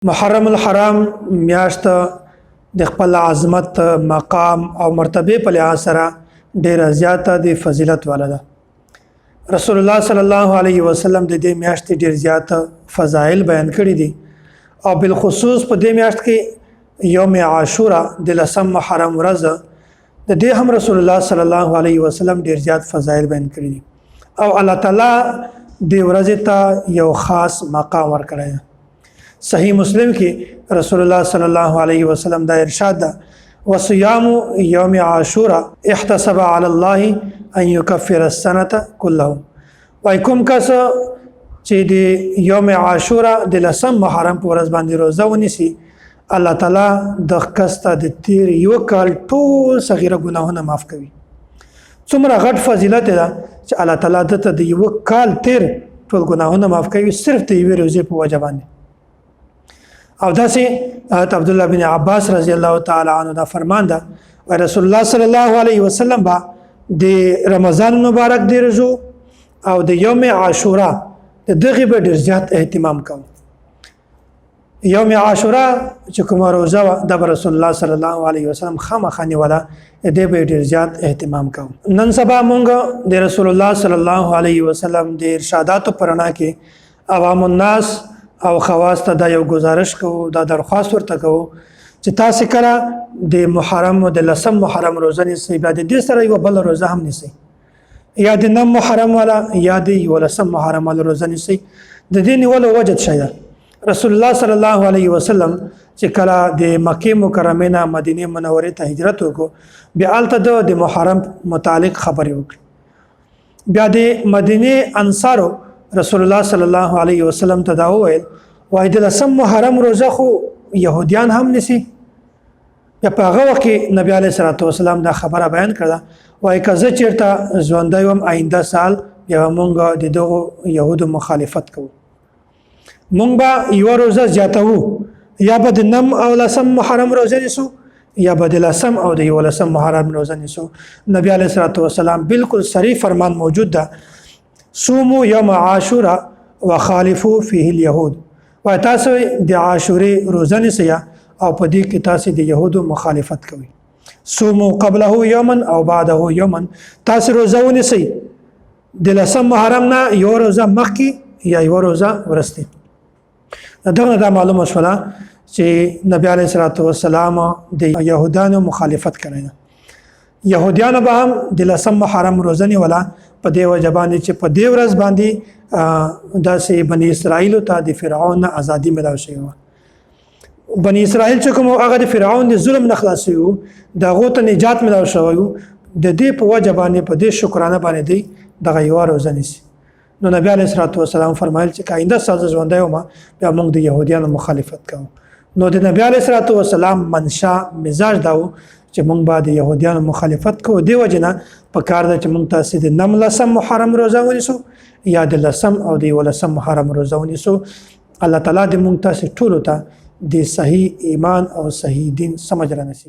محرم الحرام میاشت د خپل عظمت مقام او مرتبه په لحاظ سره ډیره زیاته د فضیلت والا ده. رسول الله صلی الله علیه وسلم د دې میاشت ډیر زیاته فضایل بیان کړي دي او بالخصوص په دې میاشت کې یوم عاشورا د لسم محرم ورځ د دې هم رسول الله صلی الله علیه وسلم ډیر زیات فضایل بیان کړي دي او الله تعالی د ورځې ته یو خاص مقام ورکړی. صحیح مسلم کې رسول الله صلی الله علیه وسلم دا ارشاد ده وصيام يوم عاشورا احتسب على الله ان يكفر السنه كله. وای کوم کس چې د یوم عاشورا د لسم محرم په ورځ باندې روزه ونیسي الله تعالی د کس ته د تیر یو کال ټول صغیره ګناهونه معاف کوي. څومره غټ فضیلت ده چې الله تعالی ته د یو کال تیر ټول ګناهونه معاف کوي صرف د یوې روزې په وجه باندې. او داسې عبد الله بن عباس رضی الله تعالی عنه دا فرمان ده رسول الله صلی الله علیه وسلم با د رمضان مبارک دی رجو او د یوم عاشورا دغه به ډیر زیات اهتمام کوم. یوم عاشورا چې کوم روزه د رسول الله صلی الله علیه وسلم خامخاني ولا د به ډیر زیات اهتمام کوم. نن سبا مونږ د رسول الله صلی الله علیه وسلم د ارشاداتو پرنا کې عوام الناس او خواص ته دا یو گزارش کوو دا درخواست ورته کوو چې تاسو کله د محرم او د لسم محرم روزه نیسئ بیا د دې سره یو بل روزه هم نیسئ یا د نم محرم والا یا د یو لسم محرم والا روزه نیسئ. د دې نیولو وجه څه ده؟ رسول الله صلی الله علیه وسلم چې کله د مکه مکرمه نه مدینه منوره ته هجرت وکړو بیا الته د محرم متعلق خبرې وکړي. بیا د مدینه انصارو رسول الله صلی الله علیه وسلم ته دا وویل وای د لسم محرم روزه خو يهوديان هم نسی. یا په هغه وخت کې نبی علیه الصلاه والسلام دا خبره بیان کړه وای کزه چیرته ژوندۍ وم آینده سال یا مونږ د دغه يهودو مخالفت کوو مونږ به یو روزه زیاتو یا به د نم او لسم محرم روزه نیسو یا به د لسم او د یو لسم محرم روزه نیسو. نبی علیه الصلاه والسلام بالکل صریح فرمان موجود ده صوموا يوم عاشورا وخالفوا فيه اليهود. و تاسو د عاشورې روزه نیسئ او په دې کې تاسو د يهودو مخالفت کوئ. صوموا قبله يوما او بعده يوما. تاسو روزه ونیسئ د لسم محرم نه یو روزه مخکې یا یو روزه ورسته. دغه دا معلومه شوله چې نبی علیه الصلاه والسلام د يهودانو مخالفت کړی. يهوديان به هم د لسم محرم روزه نیوله په دې وجه باندې چې په دې ورځ باندې داسې بني اسرائیل ته د فرعون ازادي ملاو شوی و. بني اسرائیل چې کوم هغه د فرعون د ظلم نه خلاص شو دغه ته نجات ملاو شوی د دې په وجه باندې په دې شکرانه باندې دی دغه یو روزه نیسي. نو نبی علیه الصلاه والسلام فرمایل چې کاینده ساز ژوندای ما بیا موږ د يهوديانو مخالفت کوو. نو د نبی علیه الصلاه والسلام منشا مزاج داو چې موږ به د يهوديانو مخالفت کوو. دی وجنه په کار ده چې موږ تاسو د نم لسم محرم روزه ونیسو یا د لسم او د یو لسم محرم روزه ونیسو. الله تعالی دې موږ تاسو ټول ته د صحیح ایمان او صحیح دین سمجھ را نصیب